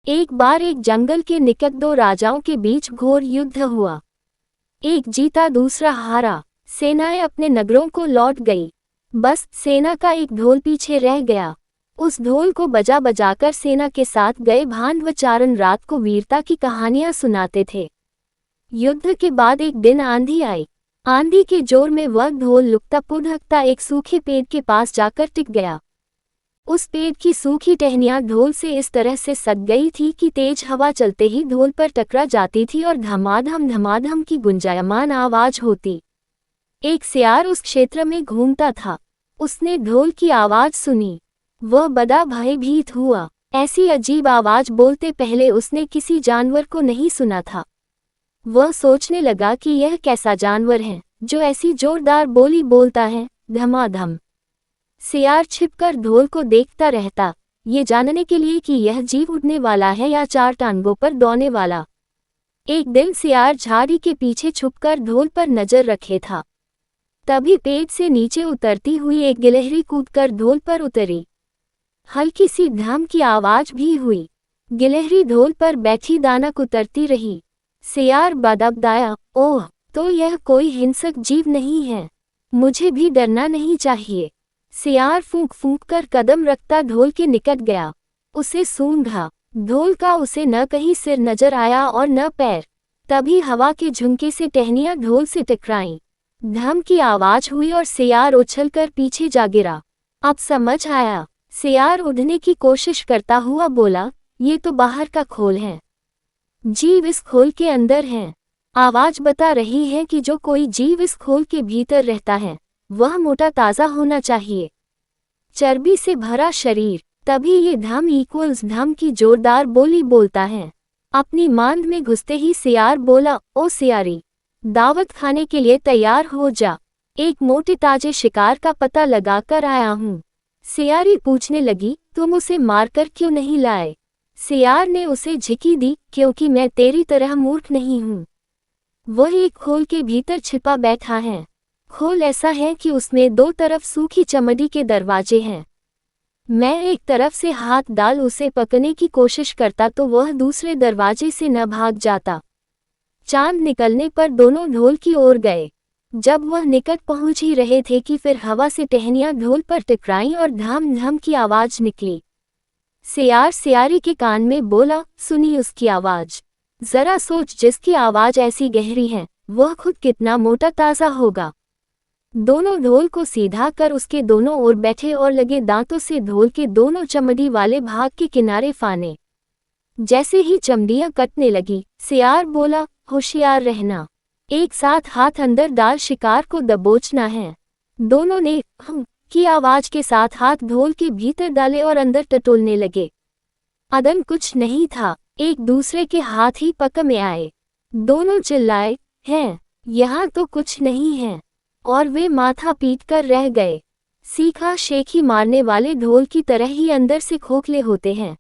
एक बार एक जंगल के निकट दो राजाओं के बीच घोर युद्ध हुआ। एक जीता दूसरा हारा। सेनाएं अपने नगरों को लौट गई। बस सेना का एक ढोल पीछे रह गया। उस ढोल को बजा बजाकर सेना के साथ गए भांड व चारण रात को वीरता की कहानियां सुनाते थे। युद्ध के बाद एक दिन आंधी आई। आंधी के जोर में वह ढोल लुकता पुढ़कता एक सूखे पेड़ के पास जाकर टिक गया। उस पेड़ की सूखी टहनियां ढोल से इस तरह से सट गई थी कि तेज हवा चलते ही ढोल पर टकरा जाती थी और धमाधम धमाधम की गुंजायमान आवाज होती। एक सियार उस क्षेत्र में घूमता था। उसने ढोल की आवाज सुनी। वह बड़ा भयभीत हुआ। ऐसी अजीब आवाज बोलते पहले उसने किसी जानवर को नहीं सुना था। वह सोचने लगा कि यह कैसा जानवर है जो ऐसी जोरदार बोली बोलता है, धमाधम। सियार छिपकर ढोल को देखता रहता, ये जानने के लिए कि यह जीव उड़ने वाला है या चार टांगों पर दौड़ने वाला। एक दिन सियार झाड़ी के पीछे छुपकर ढोल पर नजर रखे था। तभी पेड़ से नीचे उतरती हुई एक गिलहरी कूदकर ढोल पर उतरी। हल्की सी ढम की आवाज भी हुई। गिलहरी ढोल पर बैठी दानक उतरती रही। सियार बड़बड़ाया, ओह, तो यह कोई हिंसक जीव नहीं है। मुझे भी डरना नहीं चाहिए। सियार फूंक फूंक कर कदम रखता ढोल के निकट गया। उसे सूंघा। ढोल का उसे न कहीं सिर नजर आया और न पैर। तभी हवा के झुंके से टहनियां ढोल से टकराईं। धम की आवाज हुई और सियार उछलकर पीछे जा गिरा। अब समझ आया। सियार उड़ने की कोशिश करता हुआ बोला, ये तो बाहर का खोल है। जीव इस खोल के अंदर है। आवाज बता रही है कि जो कोई जीव इस खोल के भीतर रहता है वह मोटा ताजा होना चाहिए। चर्बी से भरा शरीर। तभी ये धम इक्वल्स धम की जोरदार बोली बोलता है। अपनी मांद में घुसते ही सियार बोला, ओ सियारी, दावत खाने के लिए तैयार हो जा। एक मोटे ताजे शिकार का पता लगाकर आया हूँ। सियारी पूछने लगी, तुम उसे मारकर क्यों नहीं लाए? सियार ने उसे झिकी दी, क्योंकि मैं तेरी तरह मूर्ख नहीं हूँ। वह एक खोल के भीतर छिपा बैठा है। खोल ऐसा है कि उसमें दो तरफ सूखी चमड़ी के दरवाजे हैं। मैं एक तरफ से हाथ डाल उसे पकड़ने की कोशिश करता तो वह दूसरे दरवाजे से न भाग जाता। चांद निकलने पर दोनों ढोल की ओर गए। जब वह निकट पहुंच ही रहे थे कि फिर हवा से टहनियां ढोल पर टकराईं और धम धम की आवाज निकली। सियार सियारी के कान में बोला, सुनी उसकी आवाज। जरा सोच, जिसकी आवाज ऐसी गहरी है वह खुद कितना मोटा ताजा होगा। दोनों ढोल को सीधा कर उसके दोनों ओर बैठे और लगे दांतों से ढोल के दोनों चमड़ी वाले भाग के किनारे फाने। जैसे ही चमड़ियां कटने लगी, सियार बोला, होशियार रहना। एक साथ हाथ अंदर डाल शिकार को दबोचना है। दोनों ने हम की आवाज के साथ हाथ ढोल के भीतर डाले और अंदर टटोलने लगे। अदन कुछ नहीं था, एक दूसरे के हाथ ही पकड़ में आए। दोनों चिल्लाए, हैं, यहाँ तो कुछ नहीं है, और वे माथा पीट कर रह गए। सीखा शेखी मारने वाले ढोल की तरह ही अंदर से खोखले होते हैं।